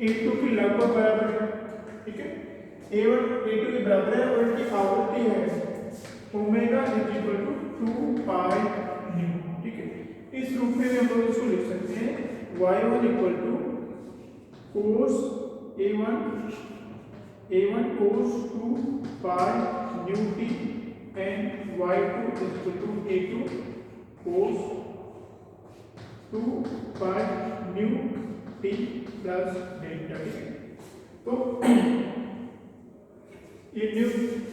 A2 के लगभग बराबर है, ठीक है। A1 A2 के बराबर है और इनकी आवृत्ति है omega is equal to 2 pi nu, ठीक है। इस रूप में हम लोग इसको लिख सकते हैं y1 equal to cos A1 cos 2 pi nu t and y2 is equal to A2 cos 2 pi nu t plus delta, ठीक है। तो ये न्यू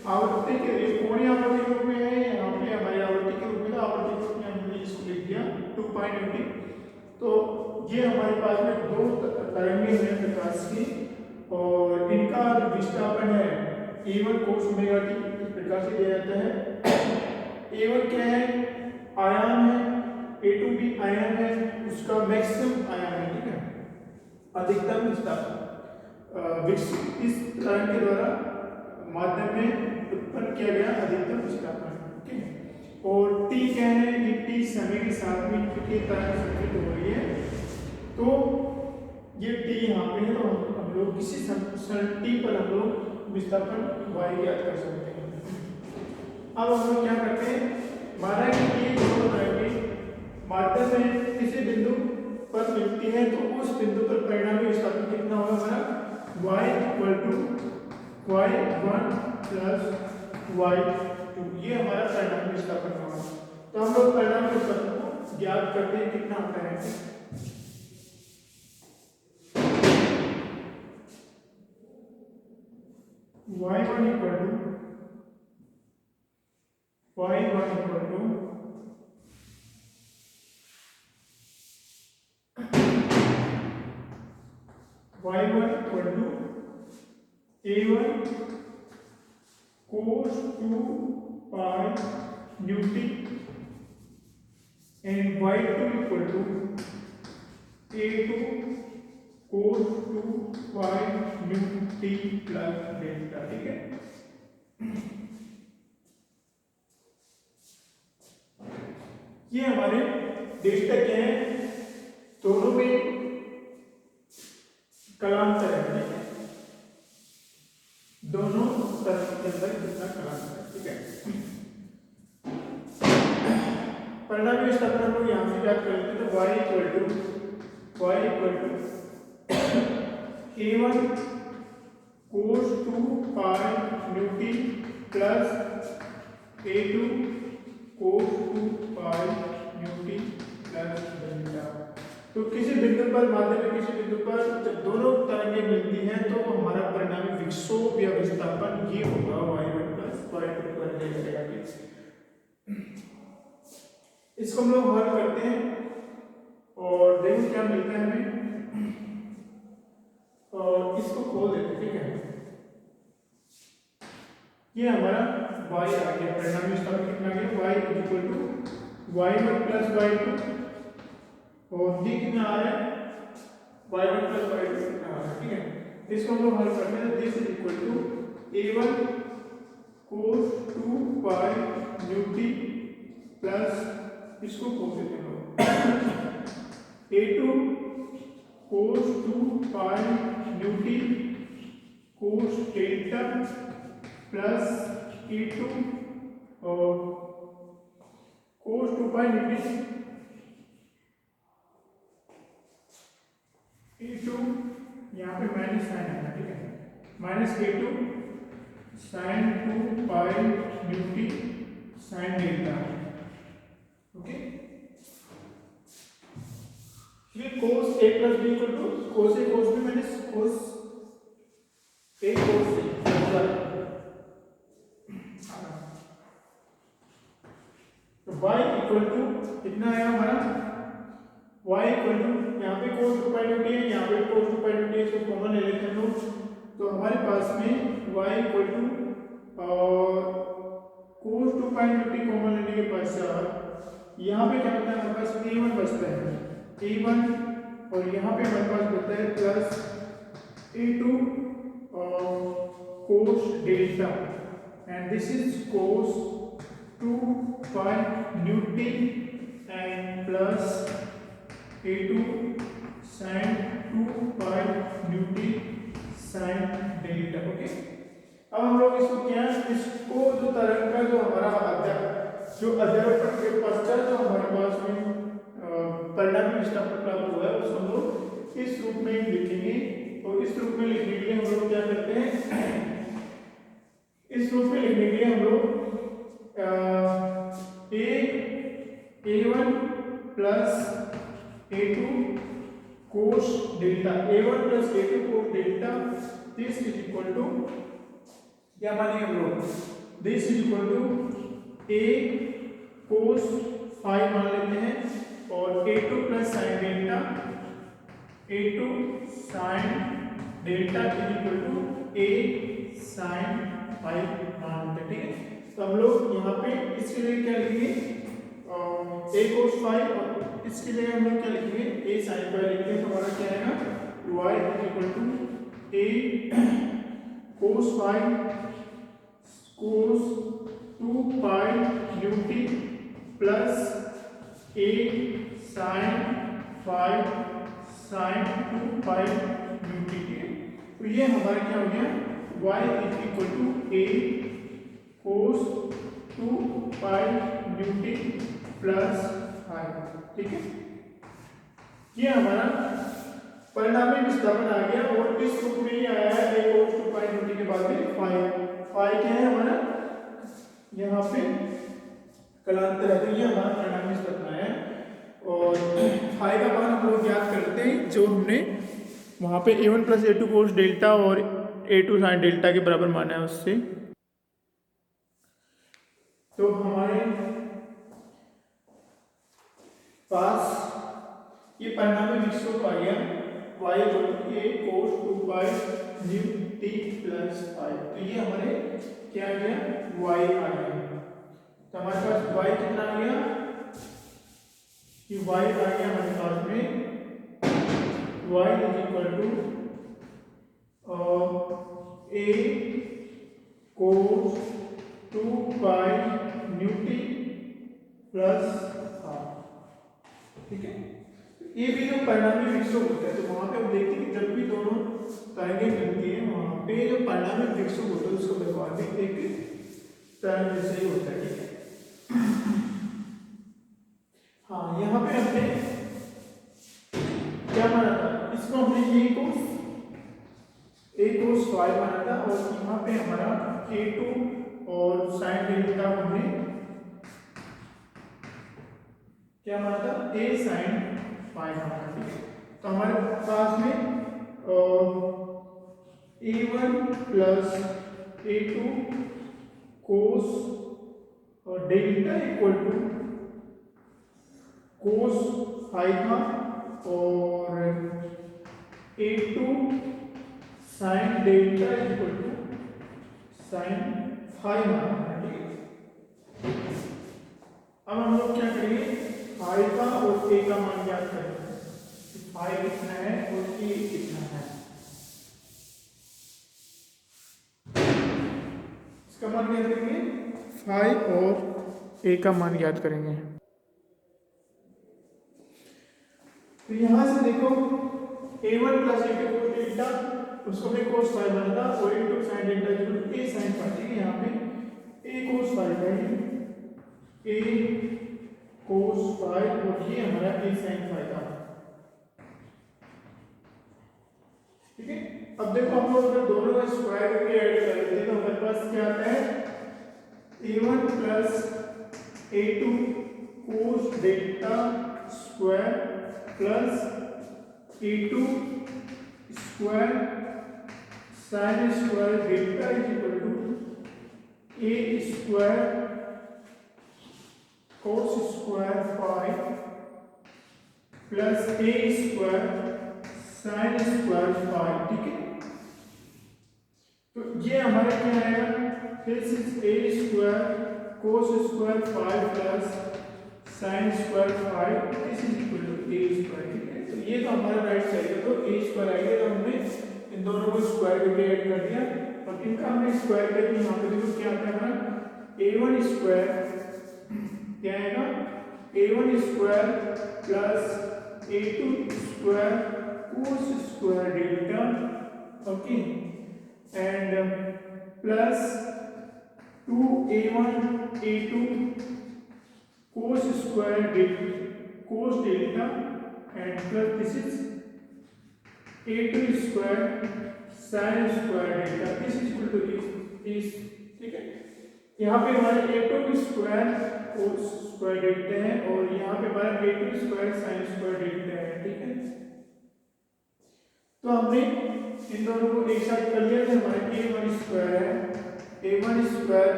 आवृत्ति के कोणीय आवृत्ति के रूप में है, यहाँ पे हमारी आवृत्ति के रूप में था, आवृत्ति के रूप में हमने इसको लिख दिया 2 पाई न्यू टी। तो ये हमारे पास में दो तरंगें हैं प्रकाश की और इनका जो विस्थापन है A1 कोस ओमेगा टी इस प्रकार से दिया जाता है। A1 क्या है, आयाम है, A2 भी आयाम है, उसका मैक्सिमम आयाम है, ठीक है, अधिकतम विस्थापन विकसित इस तरंग के द्वारा माध्यम में उत्पन्न किया गया अधिकतम विस्थापन, ठीक है। और T क्या है, ये T समय के साथ में क्योंकि तरंग संकृत हो रही है, तो ये T यहाँ पे है, तो हम लोग किसी समय T पर हम लोग विस्थापन y ज्ञात कर सकते हैं। अब हम लोग क्या करते हैं, माना कि ये दोनों तरंगें माध्यम में किसी बिंदु पर मिलती है, तो उस बिंदु पर परिणामी विस्थापन कितना होगा हमारा y equal to y1 plus y2, ये हमारा परिणामी विस्थापन होगा। तो हम लोग परिणामी विस्थापन को ज्ञात करते हैं, कितना होता है y1 equal to y1 equal to y1 equal to A1 cos 2 pi nu t and y2 equal to A2 cos 2 pi nu t plus delta, ठीक है। ये हमारे डेल्टा क्या है, दोनों में कलांतर है, दोनों तरफ के अंदर कितना कलांतर है, ठीक है। परिणामी विस्थापन हम लोग यहाँ से ज्ञात कर लेते हैं, तो y equal to A1 cos 2 pi nu t plus A2 cos 2 pi nu t plus delta. तो किसी बिंदु पर माध्यम में किसी बिंदु पर जब दोनों तरंगें मिलती हैं तो हमारा परिणामी विक्षोभ या विस्थापन ये होगा y1 प्लस y2 बन जाएगा, इसको हम लोग हल करते हैं और देखो क्या मिलता है हमें, और इसको खोल देते हैं, ठीक है। ये हमारा y आ गया, परिणामी विस्थापन कितना गया y equal to y1 plus y2 और ये कितना आ रहा है y1 प्लस y2 कितना आ रहा है, ठीक है। इसको हम लोग हल करते हैं, this is equal to A1 cos 2 pi nu t plus इसको खोल देते हैं A2 cos 2 pi nu t cos delta plus A2 और cos 2 pi nu t A2 यहाँ पे माइनस साइन आएगा, ठीक है, minus A2 sine 2 pi nu t sine delta, okay. फिर cos a plus b equal to cos a cos b minus cos a cos c, तो y equal to कितना आया हमारा y इक्वल टू यहाँ पे cos 2 pi nu t है, यहाँ पे cos 2 pi nu t है, इसको कॉमन ले लेते हैं लोग, तो हमारे पास में y equal to cos 2 pi nu t common लेने के पश्चात यहाँ पे क्या होता है, हमारे पास a1 बचता है, a1 और यहाँ पे हमारे पास बचता है plus a2 cos delta and this is cos 2 pi nu t and plus A2 sin 2 pi new T sign delta. Okay, अब हम लोग इसको क्या, इसको जो तरंग का जो हमारा अध्यारोपण के पश्चात जो हमारे पास में परिणामी विस्थापन प्राप्त हुआ है उसको हम लोग इस रूप में लिखेंगे। तो इस रूप में लिखने के लिए हम लोग क्या करते हैं, इस रूप में लिखने के लिए हम लोग a1 plus a2 cos delta, a1 plus a2 cos delta, this is equal to क्या मानेंगे हम लोग, दिस is equal to a cos phi मान लेते हैं, और a2 plus sine delta, a2 sine delta is equal to a sine phi मान लेते हैं। ठीक है, तो हम लोग यहाँ पे इसके लिए क्या लिखेंगे, a cos फाई, और इसके लिए हम लोग क्या लिखेंगे, a sin फाई लिखते हैं। तो हमारा क्या आएगा, y is equal to a cos phi cos 2 pi nu t plus a sin phi sin 2 pi nu t. तो ये हमारा क्या हो गया, y is equal to a cos 2 pi nu t plus phi. ठीक है, ये हमारा परिणामी विस्थापन आ गया, और इस रूप में ही आया है a cos 2 pi nu T के बाद में फाई क्या है हमारा, यहाँ पे कलांतर है, तो ये हमारा परिणामी विस्थापन आया है। और फाई का मान हम लोग ज्ञात करते हैं, जो हमने वहाँ पे a1 plus a2 cos delta और a2 साइन डेल्टा के बराबर माना है उससे। तो हमारे पास ये परिणामी विक्षोभ आ गया y equal a cos 2 pi nu t plus phi. तो ये हमारे क्या आ गया, y आ गया। तो हमारे पास y कितना आ गया, कि y आ गया हमारे पास में y is equal to a cos 2 pi nu t plus phi. ठीक है, ये भी जो परिणामी विक्षोभ होता है, तो वहां पे हम देखते हैं कि जब भी दोनों तरंगें मिलती हैं, वहां पे जो परिणामी विक्षोभ होता है उसका व्यवहार भी एक तरंग जैसे ही होता है। ठीक है, हाँ, यहाँ पे हमने क्या माना था, इसको हमने a cos फाई माना था, और यहाँ पे हमारा a2 और साइन डेल्टा हमने क्या माना था, a साइन फाई माना था। ठीक है, तो हमारे पास में a1 प्लस a2 कोस और delta equal to cos phi था, और a2 sine delta equal to sine phi माना था। ठीक है, अब हम लोग क्या करेंगे, फाई का और a का मान ज्ञात करेंगे, फाई कितना है और a कितना है। इसका मान ज्ञात करेंगे, फाई और a का मान ज्ञात करेंगे। तो यहां से देखो a1 plus a2 cos delta, उसको मैं कोस फाई माना था, और a2 sine delta equal to a sine phi. ठीक है, यहाँ पे a कोस फाई है, a कोस फाई, और ये हमारा a साइन फाई था। ठीक है, अब देखो हम लोग अगर दोनों का स्क्वायर करके ऐड कर लेते हैं तो हमारे पास क्या आता है, a1 plus a2 cos delta square plus a2 square sine square delta is equal to a square cos square phi plus a square sine square phi. ठीक है, तो ये हमारा क्या आएगा, this is a square cos square phi plus sine square phi, this is equal to a square. ठीक है, तो ये तो हमारा राइट साइड है, तो a स्क्वायर आ गया, तो हमने इन दोनों को स्क्वायर करके ऐड कर दिया, और इनका हमने स्क्वायर करके यहाँ पे देखो क्या आता है हमारा, a1 स्क्वायर क्या आएगा, a1 square plus a2 square cos square delta, okay, and plus 2a1 a2 cos square delta, cos delta, and plus this is a2 square sin square delta, this is equal to is, ठीक है। यहाँ पे हमारे a2 square cos square delta है और यहाँ पे हमारा a2 square sin square delta है, ठीक है। तो हमने इन दोनों को एक साथ कर लिया तो हमारा a1 स्क्वायर है, a1 square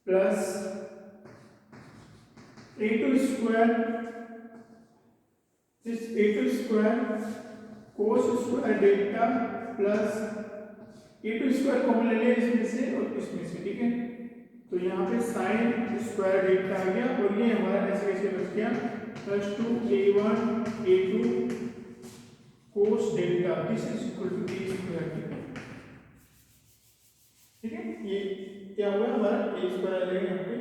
plus a2 square, this a2 square cos square delta plus a2 square common ले लिया इसमें से और इसमें से, ठीक है। तो यहाँ पे sin स्क्वायर डेल्टा आ गया और ये हमारा ऐसे कैसे बच गया plus 2a1 a2 cos delta, this is equal to a square, ठीक है। ये क्या हुआ हमारा a स्क्वायर आ जाएगा यहाँ पे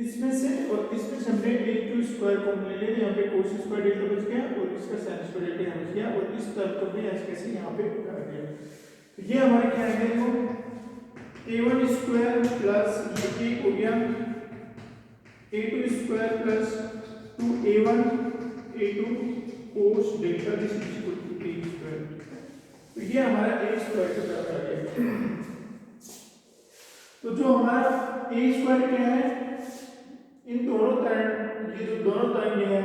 इसमें से और इसमें से हमने a2 स्क्वायर कॉमन ले लिया, यहाँ पे cos स्क्वायर डेल्टा बच गया और इसका sin स्क्वायर डेल्टा यहाँ बच गया और इस टर्म को भी ऐसे कैसे यहाँ पे कर दिया। तो ये हमारे क्या आएगा देखो a1 स्क्वायर प्लस ये हो गया a2 square plus 2a1 a2 cos delta, this is equal to a square. तो ये हमारा a स्क्वायर का बराबर आ गया। तो जो हमारा a स्क्वायर क्या है, इन दोनों तरंग, ये जो दोनों तरंग है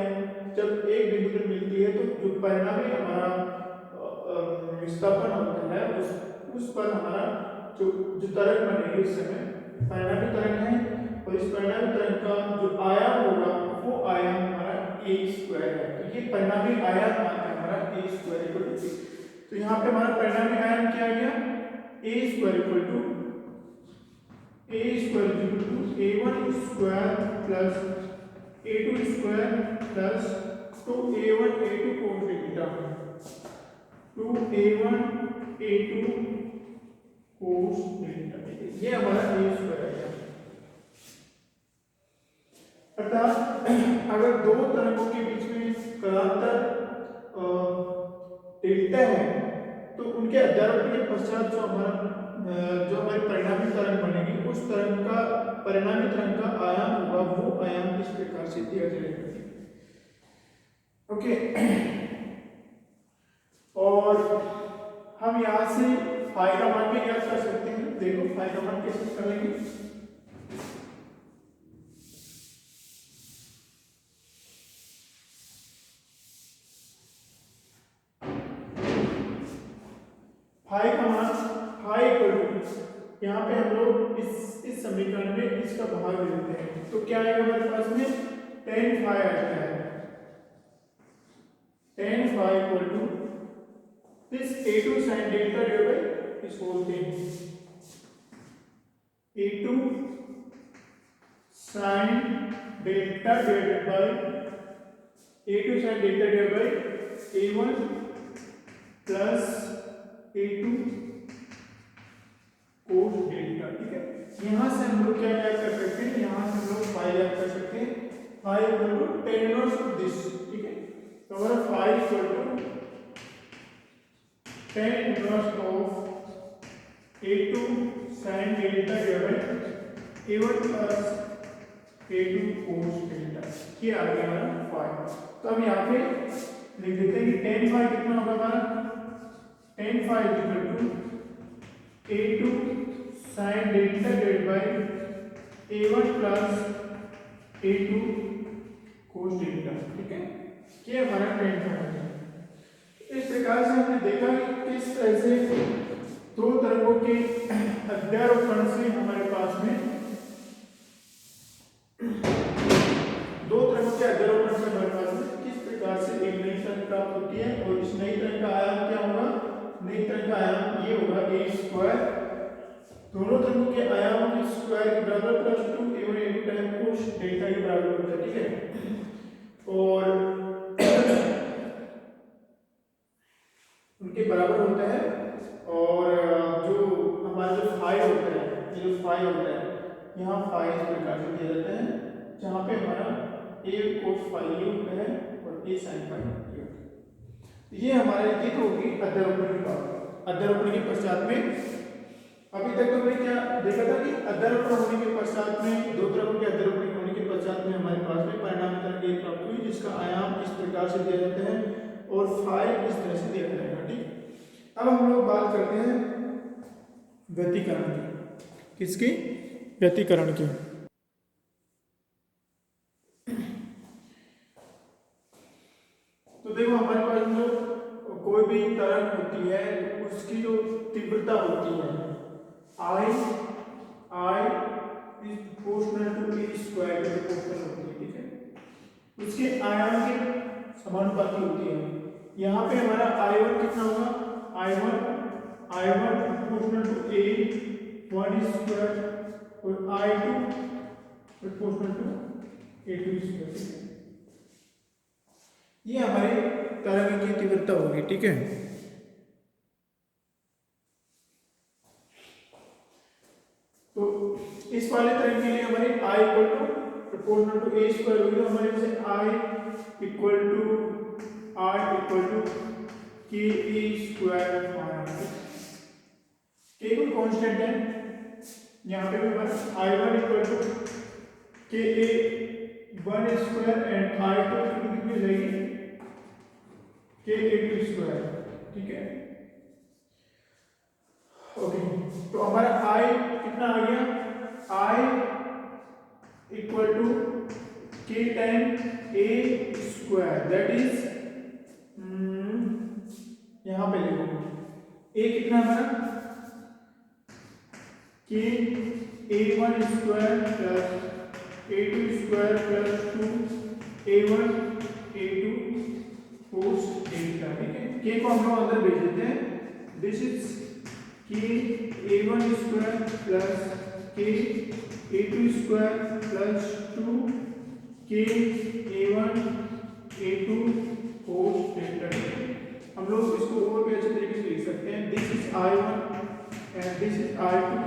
जब एक बिंदु पर मिलती है तो जो परिणामी हमारा विस्थापन होता है उस पर हमारा जो तरंग बनेगी उस समय परिणामी तरंग है और इस परिणामी तरंग का जो आयाम होगा वो आयाम हमारा a स्क्वायर है। तो ये परिणामी आयाम हमारा a स्क्वायर इक्वल टू, तो यहाँ पे हमारा परिणामी आयाम क्या आ गया a square equal to a1 square plus a2 square plus 2a1 a2 cos delta, 2a1 a2 cos delta, ये हमारा a स्क्वायर है। अर्थात अगर दो तरंगों के बीच में कलांतर डेल्टा है तो उनके अध्यारोपण के पश्चात जो हमारी परिणामी तरंग बनेगी उस तरंग का परिणामी तरंग का आयाम होगा वो आयाम इस प्रकार से दिया जाएगा, ओके। और हम यहाँ से फाई का मान भी ज्ञात कर सकते हैं। देखो फाई का मान कैसे करेंगे, फाई का मान फाई इक्वल टू, यहाँ पे हम लोग इस समीकरण में इसका भाग लेते हैं तो क्या आएगा हमारे पास में tan फाई आता है, tan phi equal to this a2 sin delta divided by इस whole thing, a2 sin delta divided by a2 sin delta divided by a1 plus a2 cos delta, ठीक है। यहाँ से हम लोग क्या याद कर सकते हैं, यहाँ से हम लोग फाई याद कर सकते हैं, phi equal to tan inverse of this, ठीक है। तो हमारा phi equal to tan inverse of a2 sin delta divided a1 plus a2 cos delta, ये आ गया हमारा फाई। तो हम यहाँ पे लिख देते हैं कि tan फाई कितना होगा हमारा, tan phi equal to a2 sin delta divided by a1 plus a2 cos delta, ठीक है। ये हमारा tan फाई है। इस प्रकार से हमने देखा कि किस तरह से दो तरंगों के अध्यारोपण से हमारे पास में दो तरंगों के अध्यारोपण से हमारे पास में किस प्रकार से एक नई तरंग प्राप्त होती है और इस नई तरंग का आयाम क्या होगा, नई तरंग का आयाम ये होगा a स्क्वायर, दोनों तरंगों के आयामों के स्क्वायर के बराबर plus 2a1 a2 time cos delta के बराबर होता है, ठीक है। और उनके बराबर होता है और जो हमारा जो फाई होता है, ये जो फाई होता है यहाँ फाई इस प्रकार से दिया जाता है जहाँ पे हमारा a cos फाई ये होता है और a sin फाई ये होता है। ये हमारे ये तो होगी अध्यारोपण की बात। अध्यारोपण के पश्चात में अभी तक तो हमने क्या देखा था कि अध्यारोपण होने के पश्चात में दो तरह के अध्यारोपण होने के पश्चात में हमारे पास में परिणाम तरंग एक प्राप्त हुई जिसका आयाम इस प्रकार से दिया जाता है और फाइल इस तरह से दिया जाएगा। ठीक, अब हम लोग बात करते हैं व्यतिकरण की। किसकी? व्यतिकरण की। तो देखो हमारे पास जो कोई भी तरंग होती है तो उसकी जो तीव्रता होती है I is proportional to A square के प्रोपोर्शनल होती है। ठीक है, उसके आयाम के समानुपाती होती है। यहाँ पे हमारा I1 कितना होगा? I1 proportional to A 1 square और I2 proportional to A2 square. ये हमारी तरंग की तीव्रता होगी। ठीक है, तो इस वाले तरंग के लिए हमारी I equal to proportional to A square होगी। तो हमारे पास I इक्वल टू के ए स्क्वायर के कोई कांस्टेंट है। यहाँ पे भी हमारा I1 इक्वल टू के ए 1 स्क्वायर एंड I2 कितनी हो जाएगी? के A2 स्क्वायर। ठीक है, ओके, तो हमारा I कितना आ गया? I इक्वल टू के time A square that is यहाँ पे लिखो ए कितना हमारा? के A1 square plus A2 square plus 2 A1 A2 cos delta. ठीक है, के को हम लोग अंदर भेज देते हैं। दिस इज के A1 स्क्वायर प्लस के A2 स्क्वायर प्लस 2 के A1 A2 कोस डेल्टा। हम लोग इसको और भी अच्छे तरीके से लिख सकते हैं। This is I1 and this is I2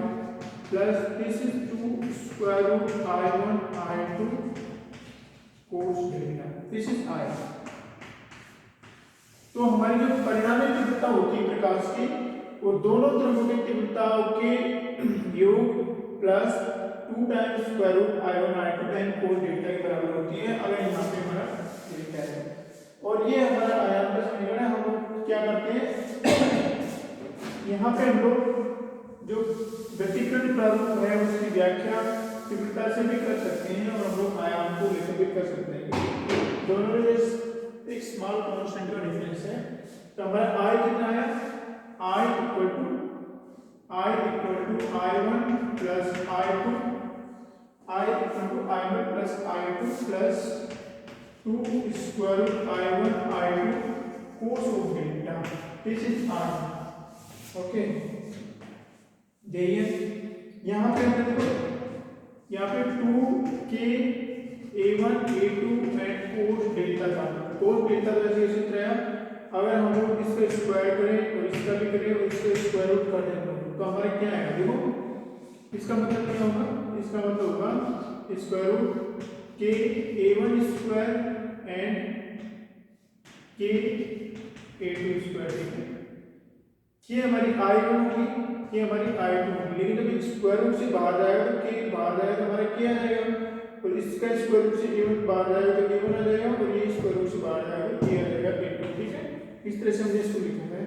plus this is 2 square root I1 I2 cos delta. This is I। तो हमारी जो परिणामी तीव्रता होती है प्रकाश की वो दोनों तरंगों की तीव्रताओं के योग plus 2 times square root I1 I2 time cos delta के बराबर होती है। अगर यहाँ पे हमारा डेल्टा है और ये हमारा आयाम का समीकरण है। हम लोग क्या करते हैं यहाँ पे हम लोग जो व्यतिकरण प्रारूप है उसकी व्याख्या तीव्रता से भी कर सकते हैं और हम लोग आयाम को लेकर भी कर सकते हैं। दोनों में एक स्मॉल कांस्टेंट का डिफरेंस है। तो हमारा I कितना है? I equal to I1 plus I2 I equal to I1 plus I2 plus 2 square root I1 I2 cos of delta. This is I। Okay, यहाँ पे हमने देखो यहाँ पे 2 के A1 A2 and cos delta का कोस डेल्टा का जैसे सूत्र है। अगर हम लोग इसका स्क्वायर करें और इसका भी करें और इसका स्क्वायर रूट कर दें तो हमारा क्या आएगा? देखो इसका मतलब क्या होगा? इसका मतलब होगा स्क्वायर रूट के A1 स्क्वायर एंड के A2 स्क्वायर। ये हमारी I1 होगी, ये हमारी I2 होगी। लेकिन जब स्क्वायर रूट से बाहर जाएगा तो के बाहर जाएगा तो हमारा क्या आ जाएगा? और इसका स्क्वायर रूट से A1 बाहर जाएगा तो A1 आ जाएगा और ये स्क्वायर रूट से बाहर जाएगा तो ये आ जाएगा A2। ठीक है, इस तरह से हमने इसको लिखा है।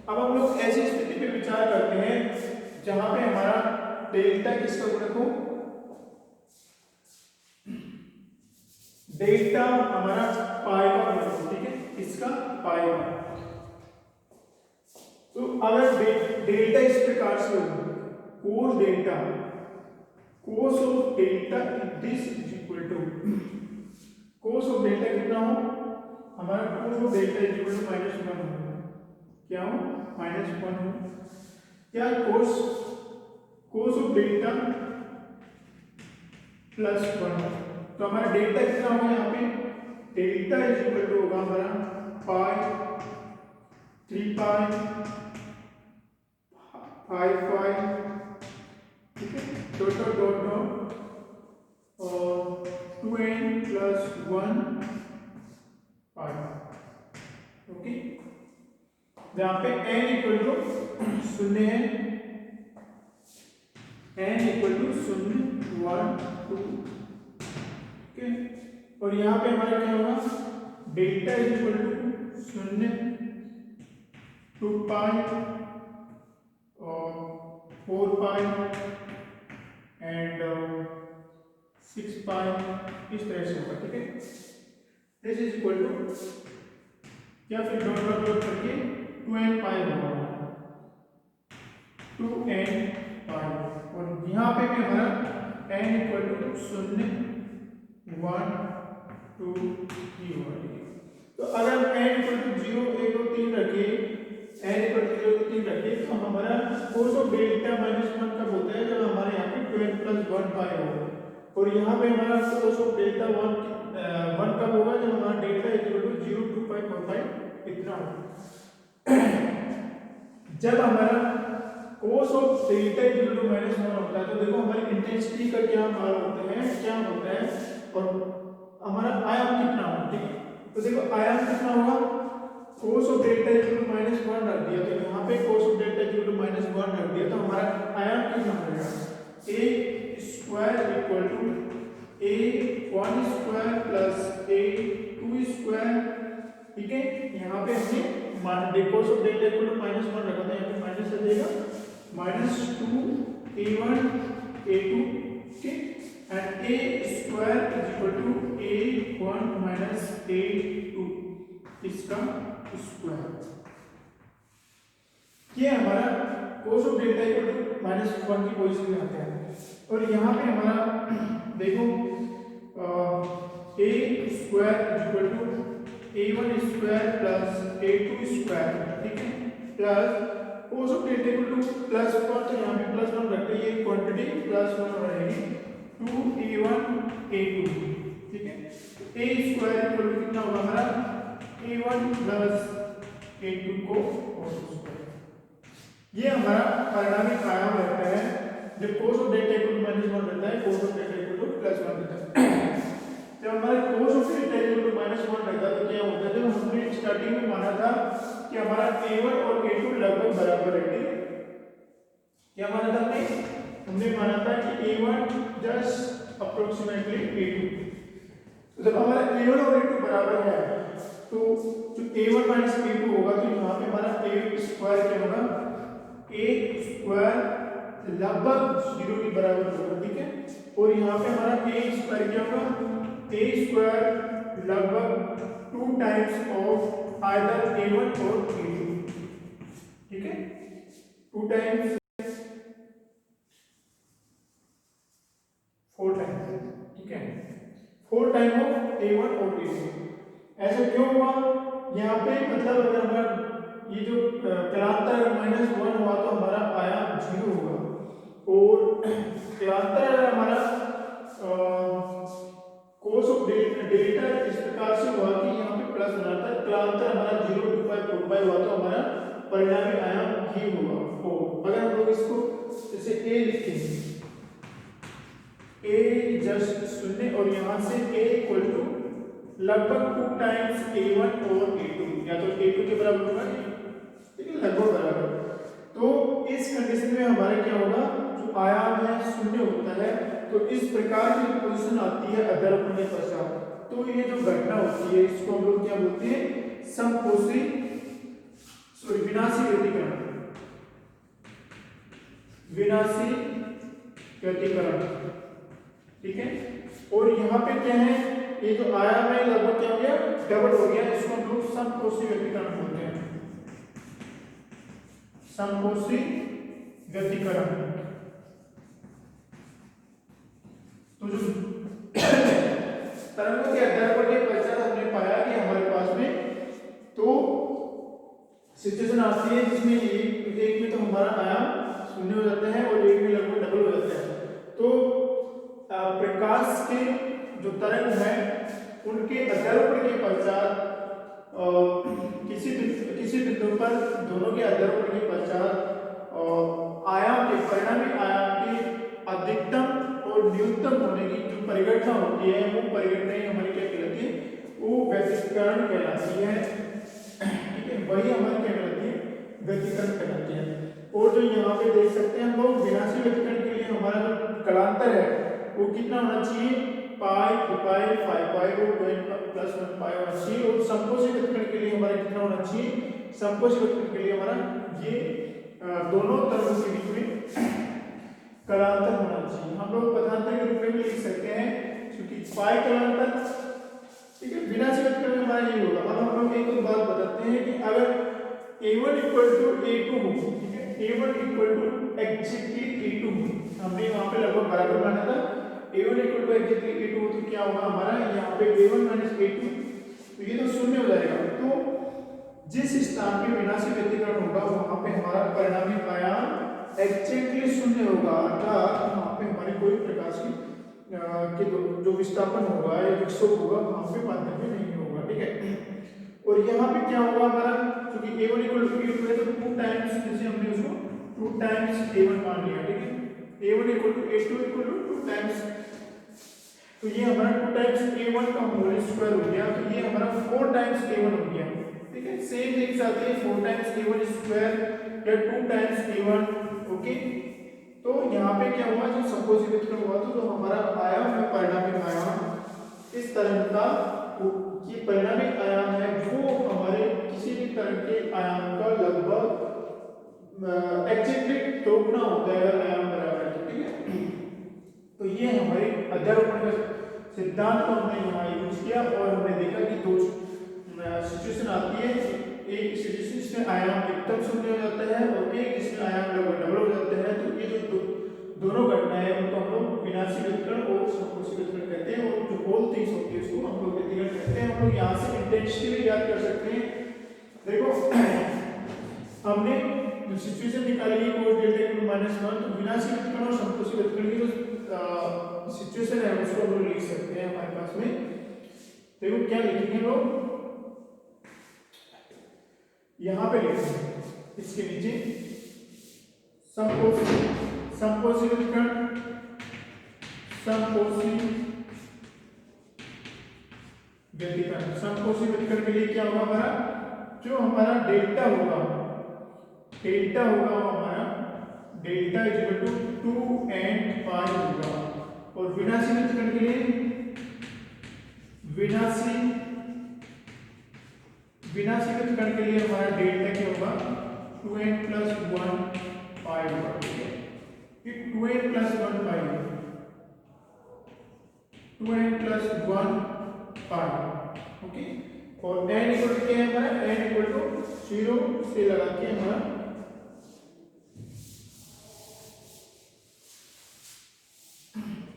अब हम लोग ऐसी स्थिति पे विचार करते हैं जहां पे हमारा डेल्टा किसका गुणक हो? डेल्टा हमारा पाई का गुणक हो। ठीक है, इसका पाई का। तो अगर डेल्टा इस प्रकार से हो cos delta cos of delta this is equal to cos of delta कितना हो? हमारा cos of delta is equal to -1 हो। क्या हो? -1 हो। क्या कोस ऑफ डेल्टा +1। तो हमारा डेल्टा कितना होगा? यहाँ पे डेल्टा इज इक्वल टू होगा हमारा पाई 3 पाई 5 पाई ठीक है, डॉट डॉट डॉट और 2n प्लस 1 पाई। ओके, जहाँ पे n इक्वल टू 0 है, n इक्वल टू 0 1 2, ओके, और यहाँ पे हमारा क्या होगा, डेल्टा इज इक्वल टू 0 2 पाई और 4 पाई एंड 6 पाई, इस तरह से होगा। ठीक है, दिस इज इक्वल टू या फिर डॉट डॉट डॉट करके 2n पाई होगा, 2n पाई, और यहाँ पे भी हमारा n इक्वल टू 0 1 2 3 होगा। तो अगर n इक्वल टू 0 1 2 3 रखे, n इक्वल टू 0 3 रखे, तो हमारा कोस ऑफ डेल्टा माइनस 1 कब होता है, जब हमारे यहाँ पे 12 प्लस 1 पाई होगा, और यहाँ पे हमारा कोस ऑफ डेल्टा 1 कब होगा, जब हमारा delta equal to 0 2 pi 4 pi इतना होगा। जब हमारा cos of delta equal to minus 1 होता है, तो देखो हमारी इंटेंसिटी का क्या मान होते हैं, क्या होता है, और हमारा आयाम कितना होगा। ठीक है, तो देखो आयाम कितना होगा, cos of delta equal to minus 1 रख दिया, तो यहाँ पे cos of delta equal to minus 1 रख दिया, तो हमारा आयाम कितना हो जाएगा, a square equal to a1 square plus a2 square. ठीक है, यहाँ पे हमने मान cos of delta equal to minus 1 रखा था, यहाँ पे माइनस आ जाएगा, माइनस 2 a1 a2 के and a square is equal to a1 minus a2 इसका स्क्वायर। ये हमारा cos of delta equal to minus 1 की पोजीशन में आता है, और यहाँ पे हमारा देखो a square is equal to a1 square plus a2 square. ठीक है, plus cos of delta equal to plus 1, तो यहाँ पे प्लस 1 रखते हैं, ये क्वांटिटी प्लस 1 रहेगी 2a1 a2। ठीक है, a स्क्वायर इक्वल टू कितना होगा हमारा a1 प्लस a2 को होल स्क्वायर। ये हमारा परिणामिक आयाम रहता है जब cos of delta equal to minus 1 रहता है, cos of delta equal to plus 1 रहता है। जब हमारा cos of delta equal to minus 1 रहता है, तो क्या होता है, जब हमने स्टार्टिंग में माना था कि हमारा a1 और a2 लगभग बराबर रहेंगे, क्या माना था हमने माना था कि a1 जस्ट अप्रोक्सीमेटली a2। तो जब हमारा a1 और a2 बराबर है, तो जो a1 माइनस a2 होगा, तो यहाँ पे हमारा a स्क्वायर क्या होगा, a स्क्वायर लगभग 0 के बराबर होगा। ठीक है, और यहाँ पे हमारा a स्क्वायर क्या होगा, a स्क्वायर लगभग 2 टाइम्स ऑफ आइदर a1 और a2। ठीक है, 2 टाइम्स 4 टाइम्स। ठीक है, 4 टाइम ऑफ a1 और a2। ऐसा क्यों हुआ, यहाँ पे मतलब अगर हमारा ये जो कलांतर माइनस 1 हुआ, तो हमारा आयाम 0 होगा, और कलांतर अगर हमारा कोस ऑफ डेल्टा इस प्रकार से हुआ कि यहाँ पे प्लस बना था, कलांतर हमारा 0 2 पाई 4 पाई हुआ, तो हमारा परिणामी आयाम ही होगा 4। अगर हम लोग इसको जैसे a लिखेंगे, a जस्ट 0, और यहाँ से a इक्वल टू लगभग 2 टाइम्स a1 और a2, या तो a2 के बराबर होगा, ठीक है, लगभग बराबर। तो इस कंडीशन में हमारा क्या होगा, जो आयाम है 0 होता है, तो इस प्रकार की पोजीशन आती है अध्यारोपण के पश्चात। तो ये जो घटना होती है, इसको हम लोग क्या बोलते हैं, समकोषी विनाशी व्यतिकरण, विनाशी व्यतिकरण। ठीक है, और यहाँ पे क्या है, ये जो आयाम है लगभग क्या हो गया, डबल हो गया, इसको हम लोग समकोषी व्यतिकरण बोलते हैं, समकोषी व्यतिकरण। तो जो तरंगों के अध्यारोपण के पश्चात हमने पाया कि हमारे पास में तो सिचुएशन आती है जिसमें एक में तो हमारा आयाम 0 हो जाता है और एक में लगभग डबल हो जाता है। तो प्रकाश के जो तरंग है उनके अध्यारोपण के पश्चात किसी बिंदु पर दोनों के अध्यारोपण के पश्चात आयाम के परिणामी आयाम के परिघटना होती है वो परिघटना हमारी क्या कहलाती है, वो व्यतिकरण कहलाती है। ठीक है, वही हमारी क्या कहलाती है, व्यतिकरण कहलाती है। और जो यहाँ पे देख सकते हैं हम लोग, विनाशी व्यतिकरण के लिए हमारा जो कलांतर है वो कितना होना चाहिए, पाई 3 पाई 5 पाई और 2n+1 पाई होना चाहिए। और समकोशी व्यतिकरण के लिए हमारा कितना होना चाहिए, समकोशी व्यतिकरण के लिए हमारा ये दोनों तरफों के बीच में कलांतर होना चाहिए। हम लोग पदांतर के रूप में भी लिख सकते हैं, क्योंकि पाई कलांतर, ठीक है, विनाशी व्यतिकरण में हमारा ये होगा। अब हम लोग एक और बात बताते हैं कि अगर a1 = a2 हो, ठीक है, a1 = एग्जैक्टली a2 हो, हमने वहां पे लगभग बराबर माना था, a1 = एग्जैक्टली a2 हो, तो क्या होगा हमारा यहाँ पे a1 - a2, तो ये तो शून्य हो जाएगा। तो जिस स्थान पे विनाशी व्यतिकरण होगा वहां पे हमारा परिणामी आयाम एग्जैक्टली शून्य होगा, अर्थात वहां पे हमारे कोई प्रकाश की जो विस्थापन होगा या विक्षोभ होगा वहां पे माध्यम में नहीं होगा। ठीक है, और यहाँ पे क्या होगा हमारा, क्योंकि a1 = a2 है तो 2 टाइम्स, जैसे हमने उसको 2 टाइम्स a1 मान लिया। ठीक है, a1 = a2 = 2 टाइम्स, तो ये हमारा 2 टाइम्स a1 का होल स्क्वायर हो गया, तो ये हमारा 4 टाइम्स a1 हो गया। ठीक है, सेम एक साथ है 4 टाइम्स a1 स्क्वायर या 2 टाइम्स a1। ओके, तो यहाँ पे क्या हुआ, जब समकोशी व्यतिकरण हुआ तो हमारा आयाम है, परिणामी आयाम इस तरंग का, ये परिणामी आयाम है वो हमारे किसी भी तरंग के आयाम का लगभग एग्जैक्टली दोगुना होता है अगर आयाम बराबर है। ठीक है, तो ये हमारे अध्यारोपण का सिद्धांत को हमने यहाँ यूज किया और हमने देखा कि दो सिचुएशन आती है, एक सिचुएशन जिसमें आयाम एकदम शून्य हो जाता है और एक जिसमें आयाम लगभग डबल हो जाता है। तो ये जो दोनों घटनाएं हैं उनको हम लोग विनाशी व्यतिकरण और समकोशी व्यतिकरण कहते हैं, और जो होल थिंग्स होती है उसको हम लोग व्यतिकरण कहते हैं। हम लोग यहाँ से इंटेंसिटी भी याद कर सकते हैं। देखो हमने जो सिचुएशन निकाली है cos डेल्टा -1, तो विनाशी व्यतिकरण और समकोशी व्यतिकरण की जो सिचुएशन है उसको हम लोग लिख सकते हैं हमारे पास में। देखो क्या लिखेंगे लोग, यहाँ पे लिखेंगे इसके नीचे समकोशी व्यतिकरण, समकोशी व्यतिकरण के लिए क्या होगा हमारा, जो हमारा डेल्टा होगा हमारा डेल्टा = 2n पाई होगा। और विनाशी व्यतिकरण के लिए विनाशी व्यतिकरण के लिए हमारा डेल्टा क्या होगा, 2n+1 पाई होगा। ठीक है, ये 2n+1 पाई, 2n+1 पाई। ओके, और n = क्या है हमारा, n = 0 से लगा के हमारा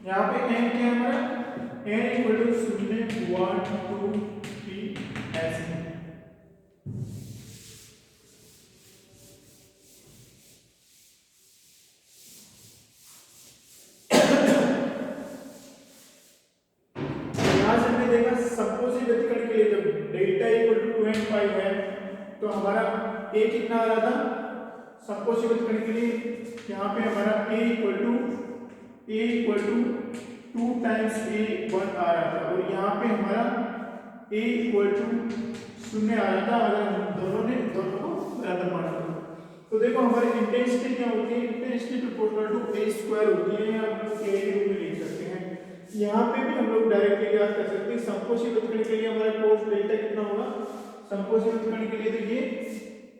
यहाँ पे n क्या है हमारा, n = 0 1 2 3 ऐसे। समकोशी व्यतिकरण के लिए जब डेल्टा = 2n पाई है तो हमारा a कितना आ रहा था समकोशी व्यतिकरण के लिए, यहाँ पे हमारा a = 2 टाइम्स a1 आ रहा था, और यहाँ पे हमारा a = 0 आ रहा था अगर हम दोनों को बराबर माना था। तो देखो हमारी इंटेंसिटी क्या होती है, intensity proportional to a square होती है, हम लोग के रूप में लिख सकते हैं। यहाँ पे भी हम लोग डायरेक्टली याद कर सकते हैं, समकोशी व्यतिकरण के लिए हमारा cos डेल्टा कितना होगा, समकोशी व्यतिकरण के लिए तो ये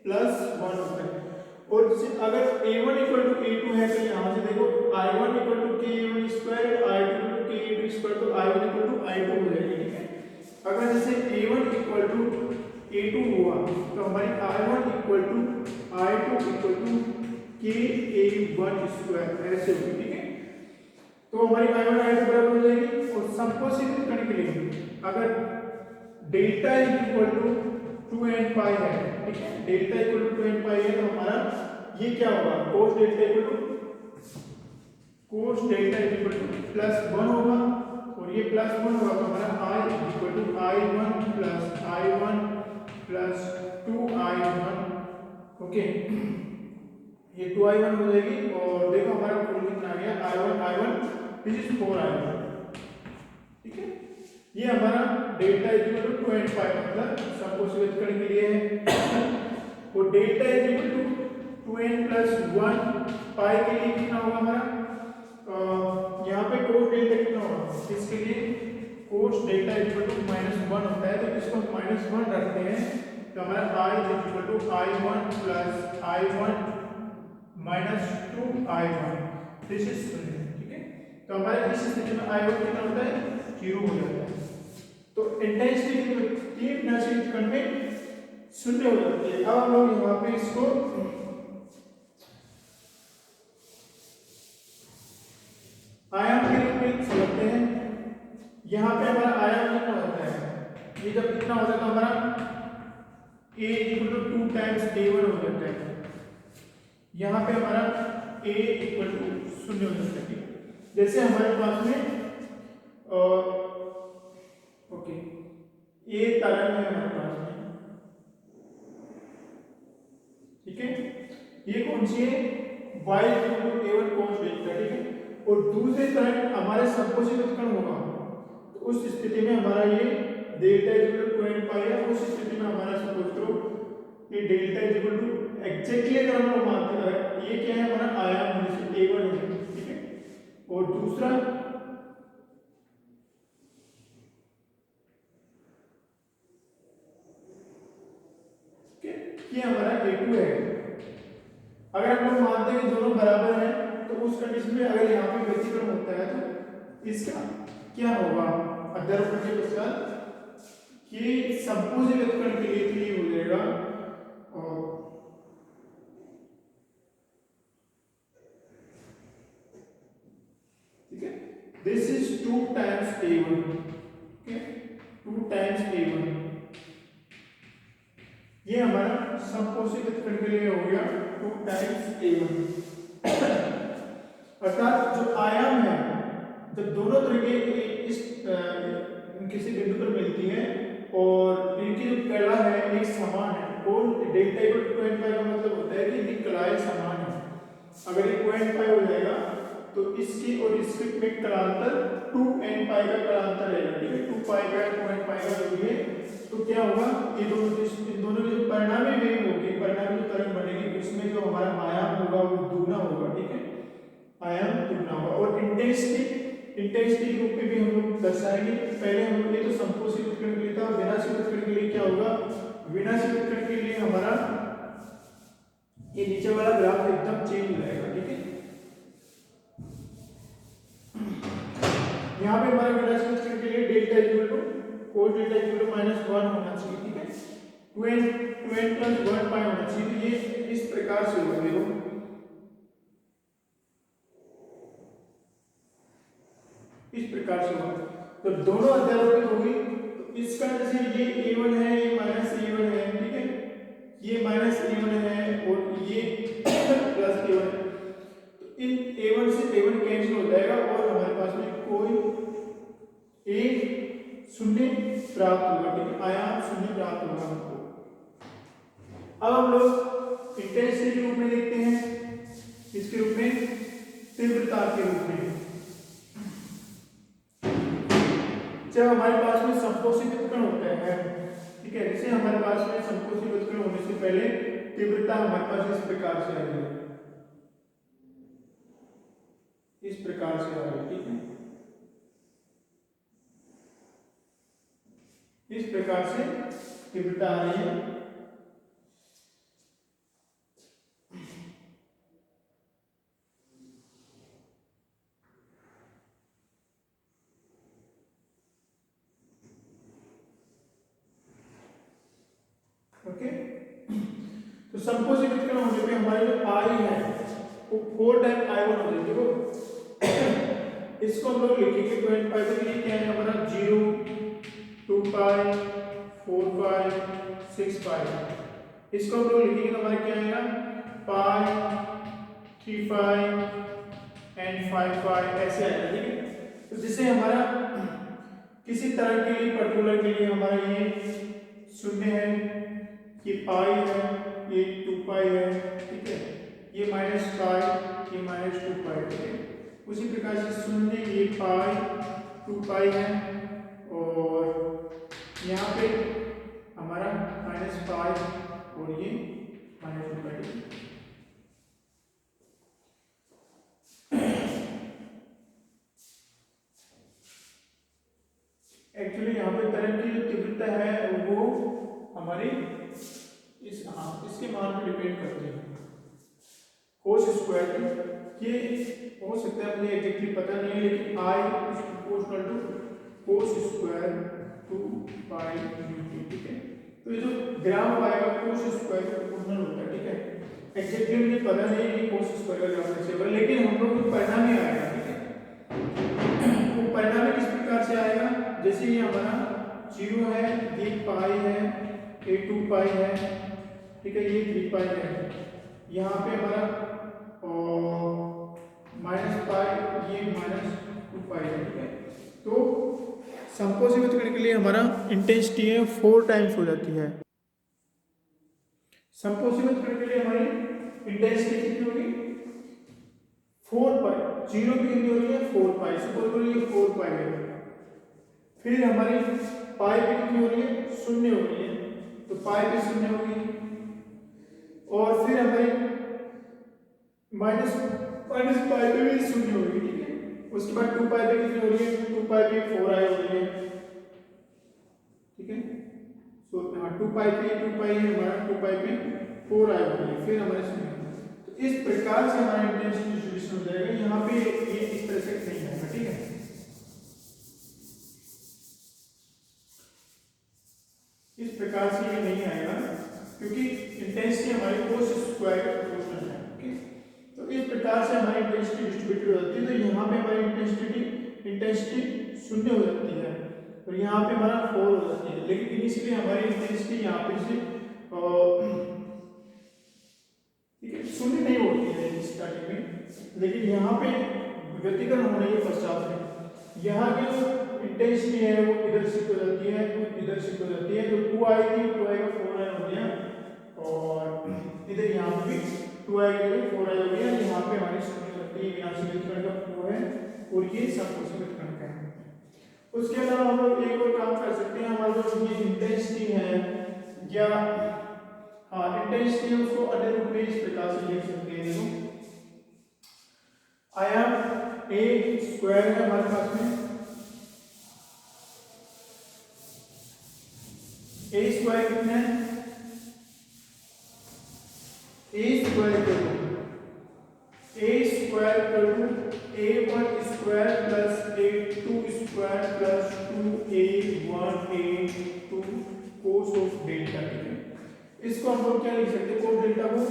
+1 होता है। और अगर a1 = a2 है तो यहाँ से देखो i1 = k1 square, i2 = k2 square, तो i1 = i2 हो जाएगा। ठीक है, अगर जैसे a1 = a2 हुआ तो हमारी i1 = i2 = k(a1) स्क्वायर ऐसे होगी। ठीक है, तो हमारी i1 i2 बराबर हो जाएगी। और समकोशी व्यतिकरण के लिए अगर डेल्टा = 2n पाई है, ठीक है, डेल्टा = 2n पाई है तो हमारा ये क्या होगा, cos डेल्टा +1 होगा, और ये +1 होगा तो हमारा i = i1 + 2i1। ओके, ये 2i1 हो जाएगी। और देखो हमारा कुल कितना आ गया, i1 दिस इज 4i1। ये हमारा delta is equal to 2n pi मतलब संकोचन के लिए है। और delta is equal to 2n plus 1 pi के लिए कितना होगा हमारा, यहाँ पे कोस डेल्टा कितना होगा, इसके लिए cos delta is equal to -1 होता है, तो इसको -1 रखते हैं तो हमारा i is equal to i1 plus i1 minus 2i1, this is 0, ठीक है। तो हमारे इस स्थिति में i1 कितना होता है, 0 हो जाता है। तो इंटेंसिटी कितनी होती है, नैचुरल कण में 0 हो जाती है। अब हम लोग यहाँ पे इसको आयाम के रूप में समझते हैं। यहाँ पे हमारा आयाम कितना होता है, ये जब कितना होता है तो हमारा a equal to 2 times a1 हो जाता है। यहाँ पे हमारा a इक्वल टू 0 हो जाता है। जैसे हमारे पास में ओके a तरंग है हमारे पास में, ठीक है, ये कौन सी है, y equal to a1 cos delta, ठीक है। और दूसरी तरफ हमारे संकोचित उत्कर्ण होगा, तो उस स्थिति में हमारा ये delta is equal to 2n pi है। उस स्थिति में हमारा सपोज करो ये delta is equal to exactly अगर हम लोग मानते हैं ये क्या है हमारा आयाम होने से a1 है, ठीक है। और दूसरा ये हमारा a2 है। अगर हम लोग मानते हैं कि दोनों बराबर हैं तो उस कंडीशन में अगर यहाँ पे व्यतिकरण होता है तो इसका क्या होगा, अध्यारोपण के पश्चात ये संपूर्ण व्यतिकरण के लिए ये हो जाएगा और ठीक है, this is 2 times a1, okay, 2 times a1, ये हमारा संपोषित व्यतिकरण के लिए हो गया 2 टाइम्स a1। अर्थात जो आयाम है जब दोनों तरह के इस किसी बिंदु पर मिलती है और इनकी जो कला है एक समान है, और डेल्टा इक्वल टू 2n पाई का मतलब होता है कि इनकी कलाएं समान है। अगर ये 2n पाई हो जाएगा तो इसकी और इसके में कलांतर 2n पाई का कलांतर रहेगा, ठीक है, 2 पाई का 2n पाई का जो भी है। तो क्या होगा, ये दोनों इन दोनों की जो परिणामी वेग होगी, परिणामी जो तरंग बनेगी उसमें जो हमारा आयाम होगा वो दुगना होगा, ठीक है, आयाम दुगना होगा। और इंटेंसिटी के रूप में भी हम लोग दर्शाएंगे। पहले हम लोग ये तो संपोषित उत्कर्ण के लिए था, विनाशित उत्कर्ण के लिए क्या होगा, विनाशित उत्कर्ण के लिए हमारा ये नीचे वाला ग्राफ एकदम चेंज हो जाएगा, ठीक है। यहाँ पे हमारा विनाशित उत्कर्ण के लिए delta equal to cos delta equal to -1 होना चाहिए, ठीक है, 2n प्लस 1 पाई होना चाहिए। तो ये इस प्रकार से होगा, देखो इस प्रकार से होगा। तो दोनों अध्यारोपित होगी तो इसका जैसे ये a1 है, ये -a1 है, ठीक है, ये -a1 है और ये प्लस a1 है, तो इन a1 से a1 कैंसिल हो जाएगा और हमारे पास में कोई एक शून्य प्राप्त होगा, ठीक है, आयाम शून्य प्राप्त होगा हमको। अब हम लोग इंटेंसिटी के रूप में देखते हैं, इसके रूप में तीव्रता के रूप में। जब हमारे पास में संपोषित उत्कर्ण होता है, ठीक है, जैसे हमारे पास में संपोषित उत्कर्ण होने से पहले तीव्रता हमारे पास इस प्रकार से आएगी, इस प्रकार से आएगी, ठीक है, इस प्रकार से तीव्रता आ रही है। ओके, तो संपोषित उत्कर्ण होने पे हमारे जो आई है वो 4 टाइम i1 हो जाएगी। देखो इसको हम लोग लिखेंगे 2n पाई के लिए क्या है हमारा 0, 2 पाई, 4 पाई, 6 पाई। इसको हम लोग लिखेंगे तो हमारा क्या आएगा पाई, 3 पाई एंड 5 पाई, ऐसे आएगा, ठीक है। तो जिससे हमारा किसी तरह के लिए पर्टिकुलर के लिए हमारा ये शून्य है, ये पाई है, ये 2 पाई है, ठीक है, ये माइनस पाई, ये -2 पाई, ठीक है। उसी प्रकार से शून्य ये पाई 2 पाई है और यहाँ पे हमारा -5 और ये -2। एक्चुअली यहाँ पे तरंग की जो तीव्रता है वो हमारी इसके मान पर डिपेंड करती है। कोस स्क्वायर ये हो सकता है, मुझे एग्जैक्टली पता नहीं है, लेकिन I is proportional to cos square 2 π/2, ठीक है। तो ये जो ग्राफ आएगा कोस स्क्वायर के प्रोपोर्शनल होता है, ठीक है। एग्जैक्टली मुझे पता नहीं है कि कोस स्क्वायर का ग्राफ कैसे होगा, लेकिन हम लोग को परिणाम ही आएगा, ठीक है। वो परिणाम किस प्रकार से आएगा, जैसे ये हमारा 0 है, ये पाई है, ये 2 π है, ठीक है, ये 3 π है, यहाँ पे हमारा -π, ये -2 π है, ठीक है। तो समकोसी मेथड के लिए हमारा इंटेंसिटी है 4 टाइम्स हो जाती है। समकोसी मेथड के लिए हमारी इंटेंसिटी कितनी होगी, 4 π। 0 की कितनी हो रही है, 4 π, सपोज करिए 4 π है। फिर हमारी पाई पे कितनी हो रही है, 0 हो रही है, तो पाई पे 0 होगी। और फिर हमारी माइनस पाई पे भी 0 होगी, ठीक है। उसके बाद 2 पाई पे कितनी हो रही है, 2 पाई पे 4i हो रही है, ठीक है। सो 2 पाई पे 2 पाई है हमारा, 2 पाई पे 4i हो रही है, फिर हमारे 0। तो इस प्रकार से हमारा इंटेंसिटी डिस्ट्रीब्यूशन हो जाएगा। यहाँ पे ये इस तरह से नहीं आएगा, ठीक है। इस प्रकार से ये नहीं आएगा क्योंकि इंटेंसिटी हमारी कोस स्क्वायर के प्रोपोर्शनल है, ओके। तो इस प्रकार से हमारी इंटेंसिटी डिस्ट्रीब्यूटेड होती है। तो यहाँ पे हमारी इंटेंसिटी 0 हो जाती है और यहाँ पे हमारा 4 हो जाती है, लेकिन इनिशियली हमारी इंटेंसिटी यहाँ पे से ठीक है 0 नहीं होती है स्टार्टिंग में, लेकिन यहाँ पे व्यतिकरण होने के पश्चात में यहाँ की जो इंटेंसिटी है वो इधर शिफ्ट हो जाती है, तो इधर शिफ्ट हो जाती है। तो 2i थी, 2i का 4i हो गया, और इधर यहाँ पे भी 2i के लिए 4i हो गया। यहाँ पे हमारी समय लगती है, यहाँ से व्यतिकरण का फ्लो है और ये समकोसी व्यतिकरण का है। उसके अलावा हम लोग एक और काम कर सकते हैं। हमारे जो ये इंटेंसिटी है या इंटेंसिटी है उसको अन्य रूप में इस प्रकार से लिख सकते हैं। देखो आयाम a स्क्वायर है हमारे पास में, a स्क्वायर कितना है, a square a1 square plus a2 square plus 2a1 a2 cos of delta, ठीक है। इसको हम लोग क्या लिख सकते हैं, कोस डेल्टा को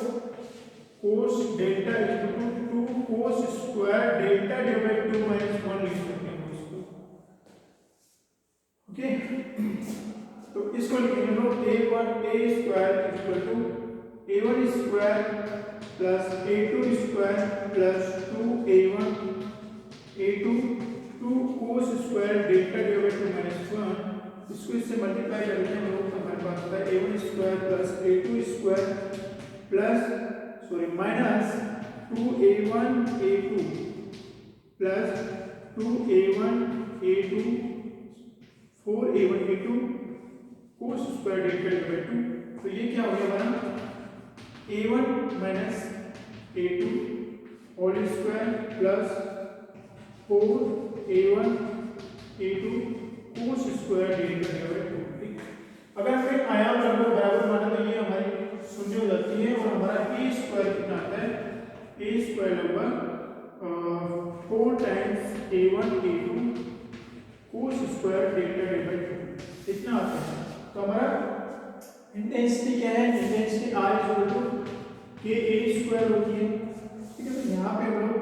cos delta equal to 2 cos square delta divide 2 minus 1 लिख सकते हैं इसको, ओके। तो इसको लिखेंगे लोग a square equal to a1 square plus a2 square plus 2a1 a2 2 cos square delta divide 2 minus 1। इसको इससे मल्टीप्लाई करते हैं लोग, तो हमारे पास होता है a1 square plus a2 square plus minus 2a1 a2 plus 2a1 a2 4a1 a2 cos square delta divide 2। तो ये क्या हो गया हमारा a1 minus a2 whole square plus 4a1 a2 cos square delta divide 2, ठीक। अगर हमें आयाम लगभग बराबर माना तो ये हमारी 0 हो जाती है और हमारा a स्क्वायर कितना आता है, a स्क्वायर लगभग 4 times a1 a2 cos square delta divide 2 इतना आता है। तो हमारा इंटेंसिटी क्या है, intensity I equal to k a square होती है, ठीक है। तो यहाँ पे हम लोग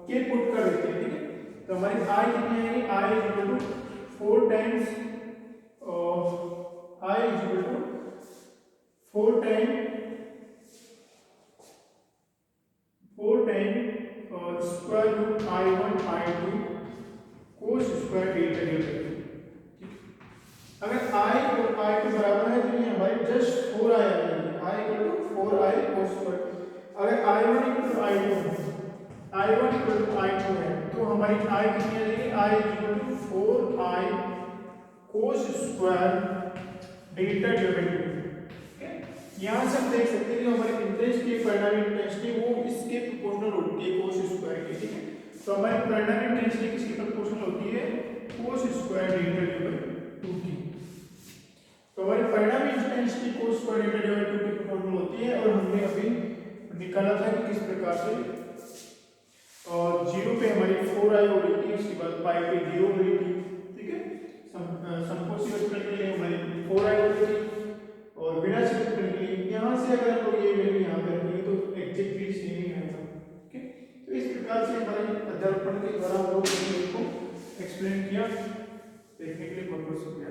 k पुट कर देते हैं, ठीक है। तो हमारी I कितनी आएगी, I equal to 4 times I equal to 4 time square root I1 I2 cos square delta divide 2। अगर I और I2 बराबर है तो ये हमारी जस्ट 4i आ जाएगी, I equal to 4i cos square. अगर I1 इक्वल टू I2 है तो हमारी I कितनी आ जाएगी, I equal to 4i cos square delta divide by 2। यहाँ से हम देख सकते हैं कि हमारी इंटेंसिटी परिणामी इंटेंसिटी वो इसके प्रोपोर्शनल होती है कोस स्क्वायर के, ठीक है। तो हमारी परिणामी इंटेंसिटी किसके प्रोपोर्शनल होती है, कोस स्क्वायर डेल्टा डिवाइड बाय 2 की। तो हमारी परिणामी intensity cos square delta divide by 2 की प्रोपोर्शनल होती है। और हमने अभी निकाला था कि किस प्रकार से, और 0 पे हमारी 4 आई हो रही थी, उसके बाद पाई पे 0 हो रही थी, ठीक है। समकोसी वक्र के लिए हमारी 4 आई हो रही थी, और बिना छिद्र के लिए यहाँ से अगर हम लोग ये वैल्यू यहाँ पे रखेंगे तो एग्जैक्टली सेम ही आएगा, ठीक है। तो इस प्रकार से हमारे अध्यापन के द्वारा हम लोग इसको एक्सप्लेन किया। देखने के लिए बहुत बहुत शुक्रिया।